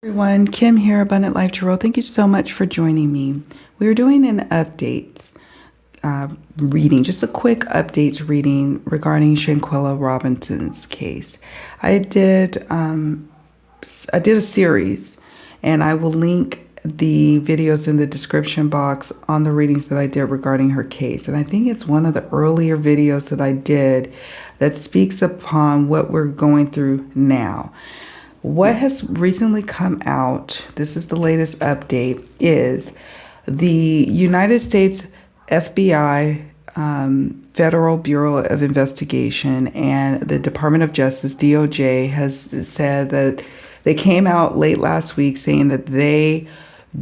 Everyone, Kim here, Abundant Life Tarot. Thank you so much for joining me. We are doing an updates reading, just a quick updates reading regarding Shanquella Robinson's case. I did a series, and I will link the videos in the description box on the readings that I did regarding her case. And I think it's one of the earlier videos that I did that speaks upon what we're going through now. What has recently come out, this is the latest update, is the United States FBI, Federal Bureau of Investigation, and the Department of Justice, DOJ, has said that they came out late last week saying that they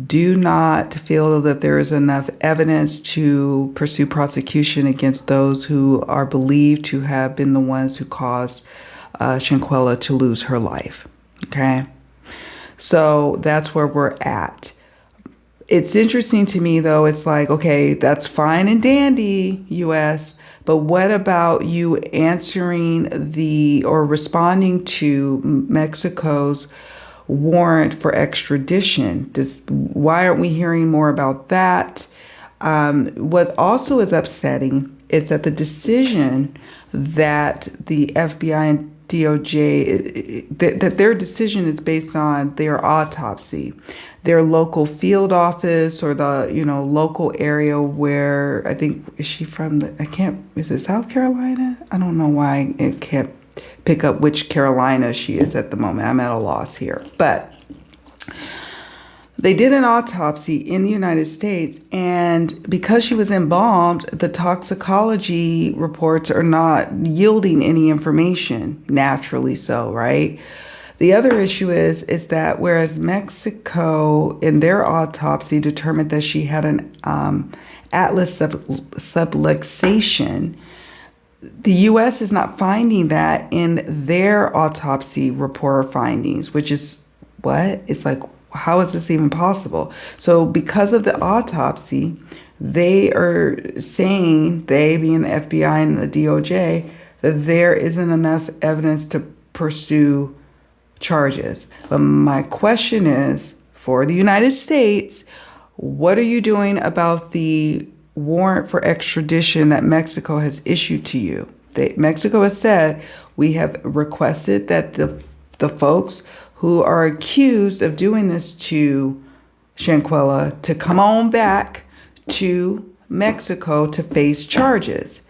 do not feel that there is enough evidence to pursue prosecution against those who are believed to have been the ones who caused Shanquella to lose her life. Okay, so that's where we're at. It's interesting to me, though. It's like, okay, that's fine and dandy, U.S., but what about you answering or responding to Mexico's warrant for extradition? Why aren't we hearing more about that? What also is upsetting is that the decision that the FBI and DOJ, that their decision is based on their autopsy, their local field office, or the local area where, I think, is she from? Is it South Carolina? I don't know why it can't pick up which Carolina she is at the moment. I'm at a loss here, but they did an autopsy in the United States, and because she was embalmed, the toxicology reports are not yielding any information, naturally so, right? The other issue is that whereas Mexico, in their autopsy, determined that she had an atlas subluxation, the U.S. is not finding that in their autopsy report findings, which is what? It's like, how is this even possible? So because of the autopsy, they are saying, they being the FBI and the DOJ, that there isn't enough evidence to pursue charges. But my question is, for the United States, what are you doing about the warrant for extradition that Mexico has issued to you? Mexico has said, we have requested that the folks who are accused of doing this to Shanquella to come on back to Mexico to face charges.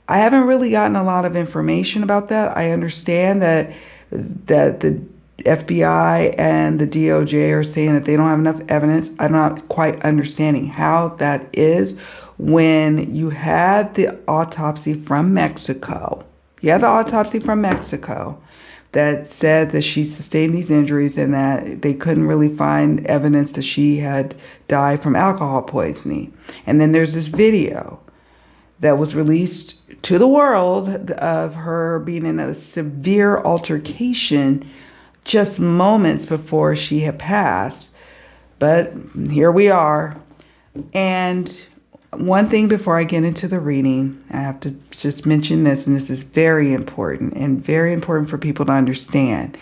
I haven't really gotten a lot of information about that. I understand that the FBI and the DOJ are saying that they don't have enough evidence. I'm not quite understanding how that is when you had the autopsy from Mexico. You had the autopsy from Mexico that said that she sustained these injuries and that they couldn't really find evidence that she had died from alcohol poisoning. And then there's this video that was released to the world of her being in a severe altercation just moments before she had passed. But here we are. And one thing before I get into the reading, I have to just mention this, and this is very important and very important for people to understand.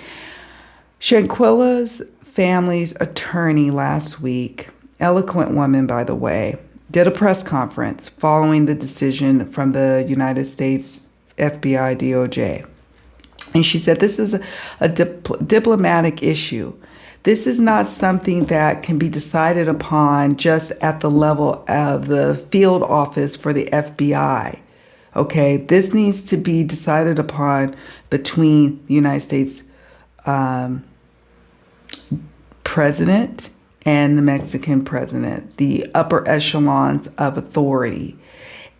Shanquella's family's attorney last week, eloquent woman, by the way, did a press conference following the decision from the United States FBI DOJ. And she said this is a diplomatic issue. This is not something that can be decided upon just at the level of the field office for the FBI. Okay, this needs to be decided upon between the United States president and the Mexican president, the upper echelons of authority.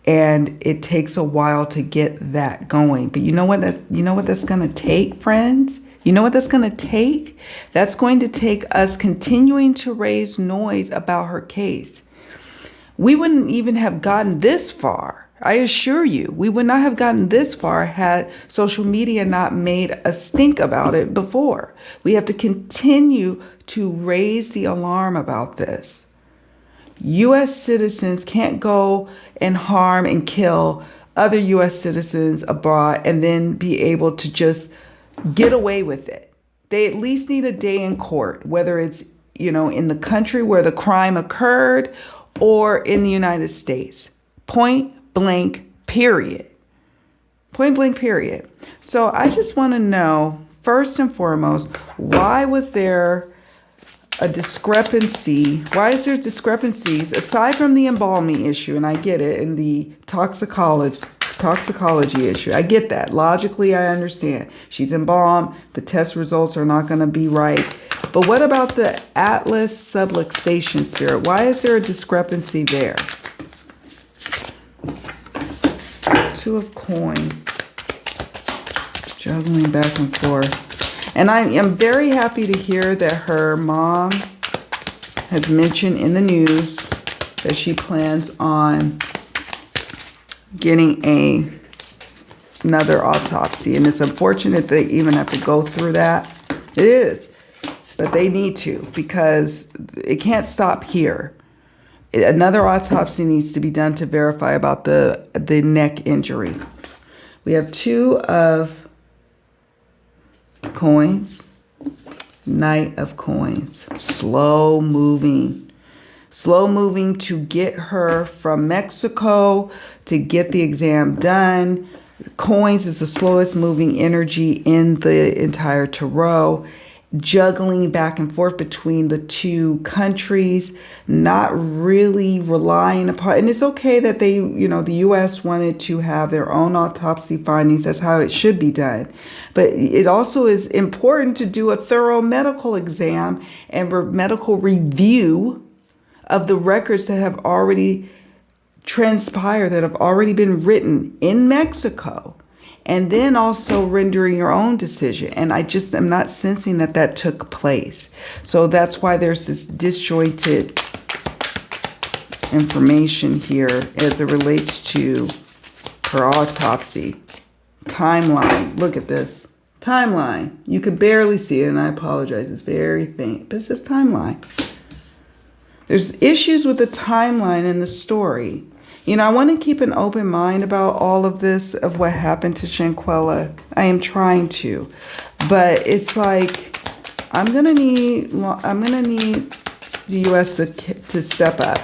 And it takes a while to get that going. But you know what that's going to take, friends? You know what that's going to take? That's going to take us continuing to raise noise about her case. We wouldn't even have gotten this far. I assure you, we would not have gotten this far had social media not made a stink about it before. We have to continue to raise the alarm about this. U.S. citizens can't go and harm and kill other U.S. citizens abroad and then be able to just get away with it. They at least need a day in court, whether it's, in the country where the crime occurred or in the United States. Point blank, period. Point blank, period. So I just want to know, first and foremost, why was there a discrepancy? Why is there discrepancies aside from the embalming issue? And I get it, and the toxicology issue. I get that. Logically, I understand. She's embalmed. The test results are not going to be right. But what about the Atlas subluxation spirit? Why is there a discrepancy there? Two of coins. Juggling back and forth. And I am very happy to hear that her mom has mentioned in the news that she plans on getting another autopsy. And it's unfortunate they even have to go through that. It is. But they need to, because it can't stop here. Another autopsy needs to be done to verify about the neck injury. We have two of coins, Knight of coins, slow moving to get her from Mexico to get the exam done. Coins is the slowest moving energy in the entire tarot, juggling back and forth between the two countries, not really relying upon, and it's okay that they, the U.S. wanted to have their own autopsy findings. That's how it should be done. But it also is important to do a thorough medical exam and medical review of the records that have already transpired, that have already been written in Mexico. And then also rendering your own decision. And I just am not sensing that took place. So that's why there's this disjointed information here as it relates to her autopsy. Timeline. Look at this. Timeline. You could barely see it, and I apologize. It's very faint. But it says timeline. There's issues with the timeline in the story. I want to keep an open mind about all of this, of what happened to Shanquella. I am trying to, but it's like I'm gonna need the U.S. to step up.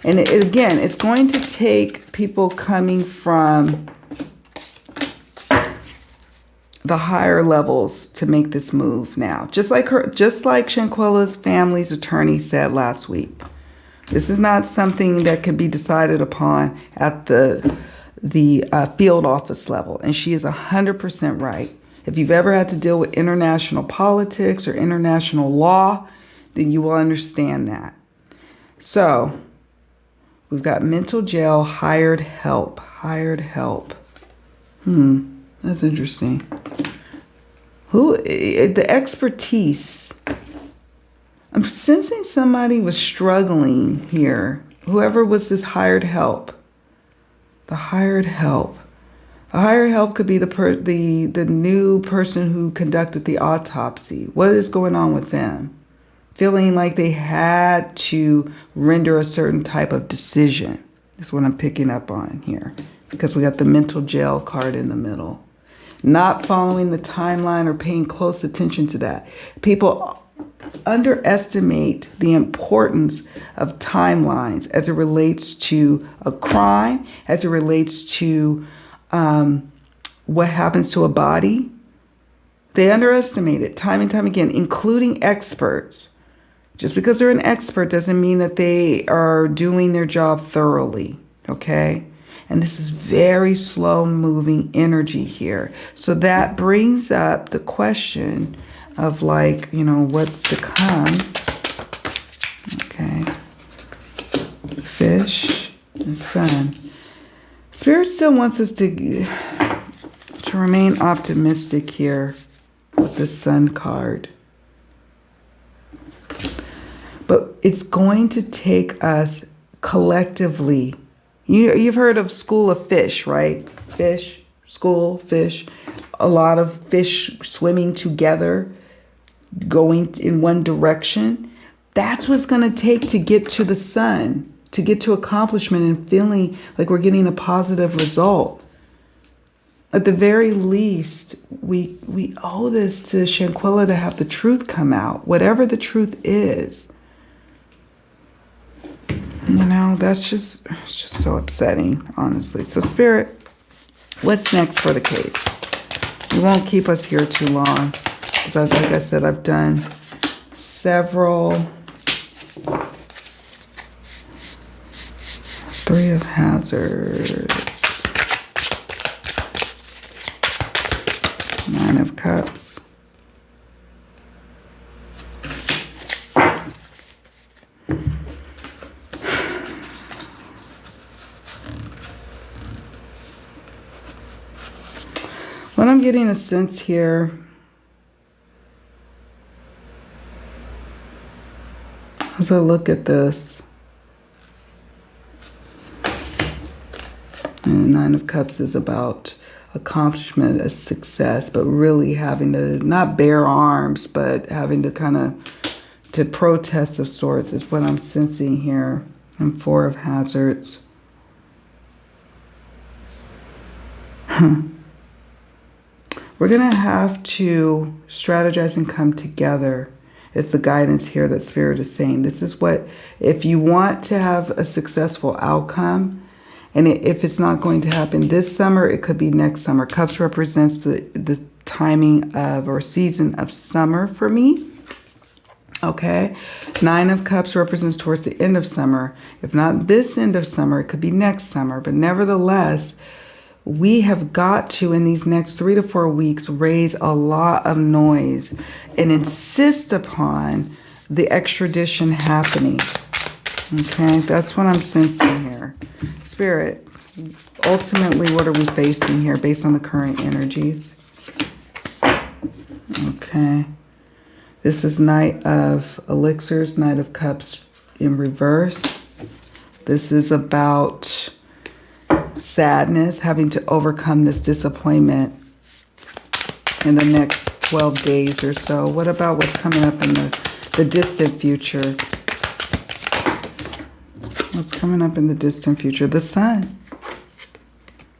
And again, it's going to take people coming from the higher levels to make this move now. Just like Shanquella's family's attorney said last week. This is not something that could be decided upon at the field office level. And she is 100% right. If you've ever had to deal with international politics or international law, then you will understand that. So we've got mental jail, hired help. That's interesting. The expertise. I'm sensing somebody was struggling here. Whoever was this hired help. The hired help. The hired help could be the new person who conducted the autopsy. What is going on with them? Feeling like they had to render a certain type of decision. That's what I'm picking up on here. Because we got the mental jail card in the middle. Not following the timeline or paying close attention to that. People underestimate the importance of timelines as it relates to a crime, as it relates to what happens to a body. They underestimate it time and time again, including experts. Just because they're an expert doesn't mean that they are doing their job thoroughly, okay? And this is very slow moving energy here. So that brings up the question of what's to come. Okay. Fish and sun. Spirit still wants us to remain optimistic here with the sun card. But it's going to take us collectively. You've heard of school of fish, right? Fish, school, fish. A lot of fish swimming together, going in one direction. That's what's going to take to get to the sun, to get to accomplishment and feeling like we're getting a positive result. At the very least, we owe this to Shanquella to have the truth come out, whatever the truth is. You know, it's just so upsetting, honestly. So, Spirit, what's next for the case? You won't keep us here too long. Because, like I said, I've done several. Three of Hazards. Nine of Cups. What I'm getting a sense here, as I look at this, and Nine of Cups is about accomplishment, a success, but really having to not bear arms, but having to kind of to protest of sorts is what I'm sensing here. And Four of Hazards. We're going to have to strategize and come together. It's the guidance here that Spirit is saying. This is what, if you want to have a successful outcome, and if it's not going to happen this summer, it could be next summer. Cups represents the timing of or season of summer for me. Okay. Nine of Cups represents towards the end of summer. If not this end of summer, it could be next summer. But nevertheless, we have got to, in these next 3 to 4 weeks, raise a lot of noise and insist upon the extradition happening. Okay, that's what I'm sensing here. Spirit, ultimately, what are we facing here based on the current energies? Okay. This is Knight of Elixirs, Knight of Cups in reverse. This is about sadness, having to overcome this disappointment in the next 12 days or so. What about what's coming up in the distant future? What's coming up in the distant future? The Sun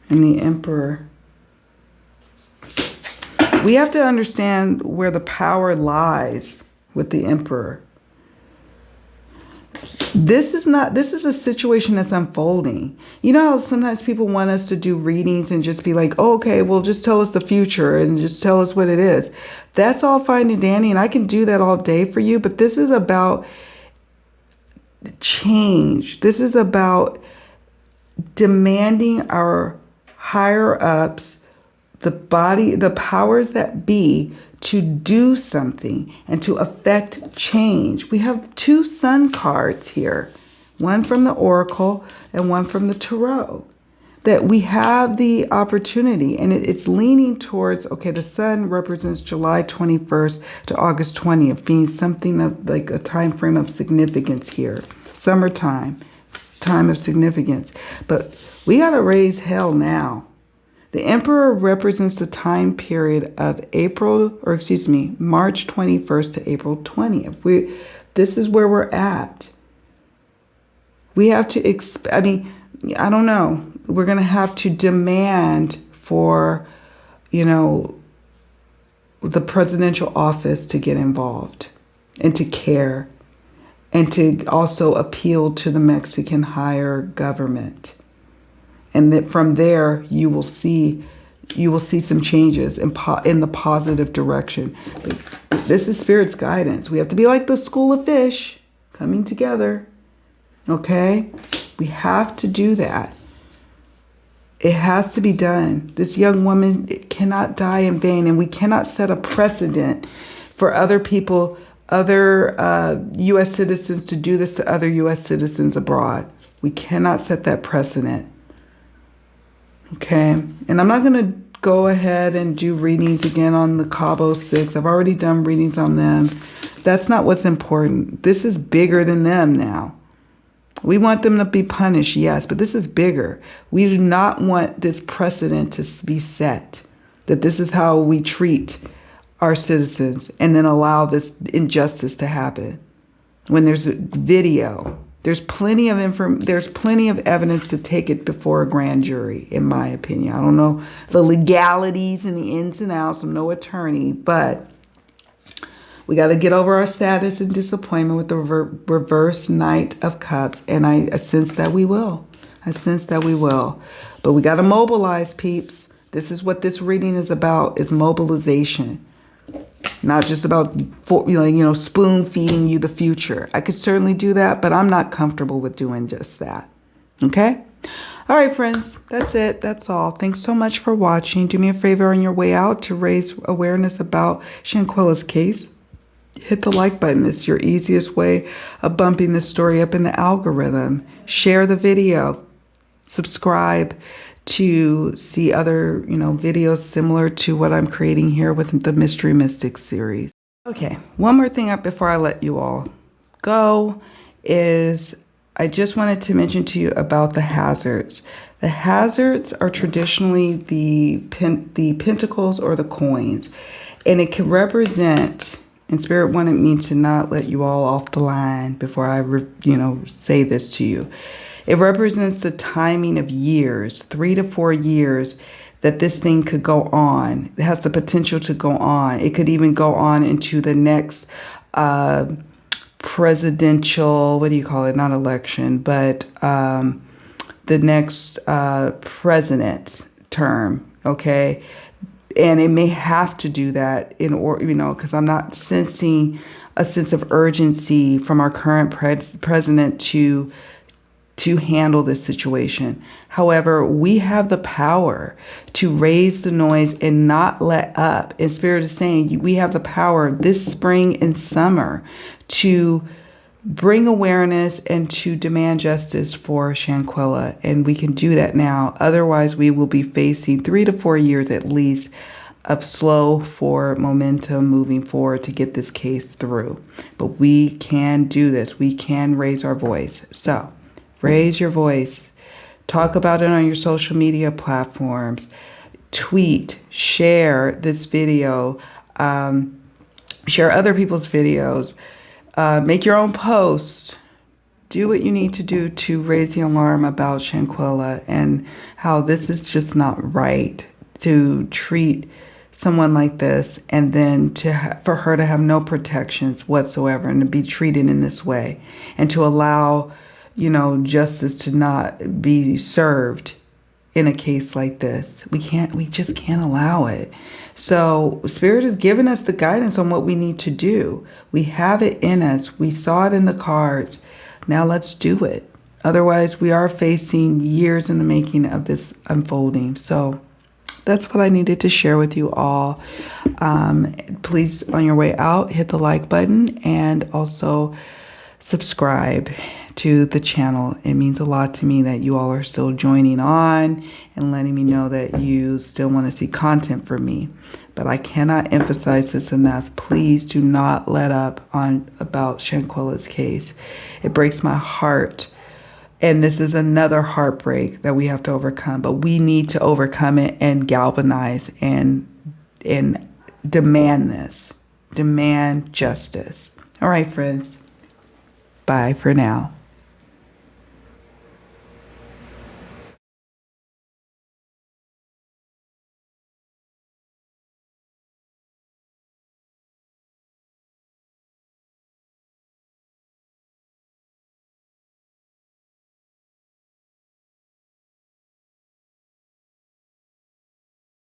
and the Emperor. We have to understand where the power lies with the Emperor. This is a situation that's unfolding. You know how sometimes people want us to do readings and just be like, oh, okay, well, just tell us the future and just tell us what it is. That's all fine and dandy, and I can do that all day for you, but this is about change. This is about demanding our higher ups, the powers that be, to do something and to affect change. We have 2 Sun cards here, one from the Oracle and one from the Tarot, that we have the opportunity, and it's leaning towards, okay, the Sun represents July 21st to August 20th, being something of like a time frame of significance here. Summertime, time of significance. But we got to raise hell now. The Emperor represents the time period of March 21st to April 20th. This is where we're at. We have to, I don't know. We're going to have to demand for, the presidential office to get involved and to care and to also appeal to the Mexican higher government. And that from there, you will see some changes in the positive direction. But this is Spirit's guidance. We have to be like the school of fish, coming together. Okay? We have to do that. It has to be done. This young woman cannot die in vain, and we cannot set a precedent for other people, other U.S. citizens to do this to other U.S. citizens abroad. We cannot set that precedent. Okay, and I'm not going to go ahead and do readings again on the CABO 6. I've already done readings on them. That's not what's important. This is bigger than them now. We want them to be punished, yes, but this is bigger. We do not want this precedent to be set, that this is how we treat our citizens and then allow this injustice to happen. When there's a video, there's plenty of evidence to take it before a grand jury, in my opinion. I don't know the legalities and the ins and outs. I'm no attorney, but we got to get over our sadness and disappointment with the reverse Knight of Cups. And I sense that we will. I sense that we will. But we got to mobilize, peeps. This is what this reading is about, is mobilization. Not just about, spoon feeding you the future. I could certainly do that, but I'm not comfortable with doing just that. Okay? All right, friends. That's it. That's all. Thanks so much for watching. Do me a favor on your way out to raise awareness about Shanquella's case. Hit the like button. It's your easiest way of bumping this story up in the algorithm. Share the video. Subscribe to see other, videos similar to what I'm creating here with the Mystery Mystics series. Okay, one more thing up before I let you all go is I just wanted to mention to you about the hazards. The hazards are traditionally the pentacles or the coins, and it can represent, and Spirit wanted me to not let you all off the line before I, say this to you. It represents the timing of years, 3 to 4 years, that this thing could go on. It has the potential to go on. It could even go on into the next presidential, not election, but the next president term, okay? And it may have to do that in order, because I'm not sensing a sense of urgency from our current president to handle this situation. However, we have the power to raise the noise and not let up. And Spirit is saying we have the power this spring and summer to bring awareness and to demand justice for Shanquella. And we can do that now. Otherwise, we will be facing 3 to 4 years at least of slow forward momentum moving forward to get this case through. But we can do this. We can raise our voice. So raise your voice. Talk about it on your social media platforms. Tweet, share this video. Share other people's videos. Make your own posts. Do what you need to do to raise the alarm about Shanquella and how this is just not right to treat someone like this and then for her to have no protections whatsoever and to be treated in this way and to allow justice to not be served in a case like this. We just can't allow it. So Spirit has given us the guidance on what we need to do. We have it in us. We saw it in the cards. Now let's do it. Otherwise, we are facing years in the making of this unfolding. So that's what I needed to share with you all. Please, on your way out, hit the like button and also subscribe to the channel. It means a lot to me that you all are still joining on and letting me know that you still want to see content from me. But I cannot emphasize this enough. Please do not let up about Shanquella's case. It breaks my heart. And this is another heartbreak that we have to overcome. But we need to overcome it and galvanize and demand this. Demand justice. All right, friends. Bye for now.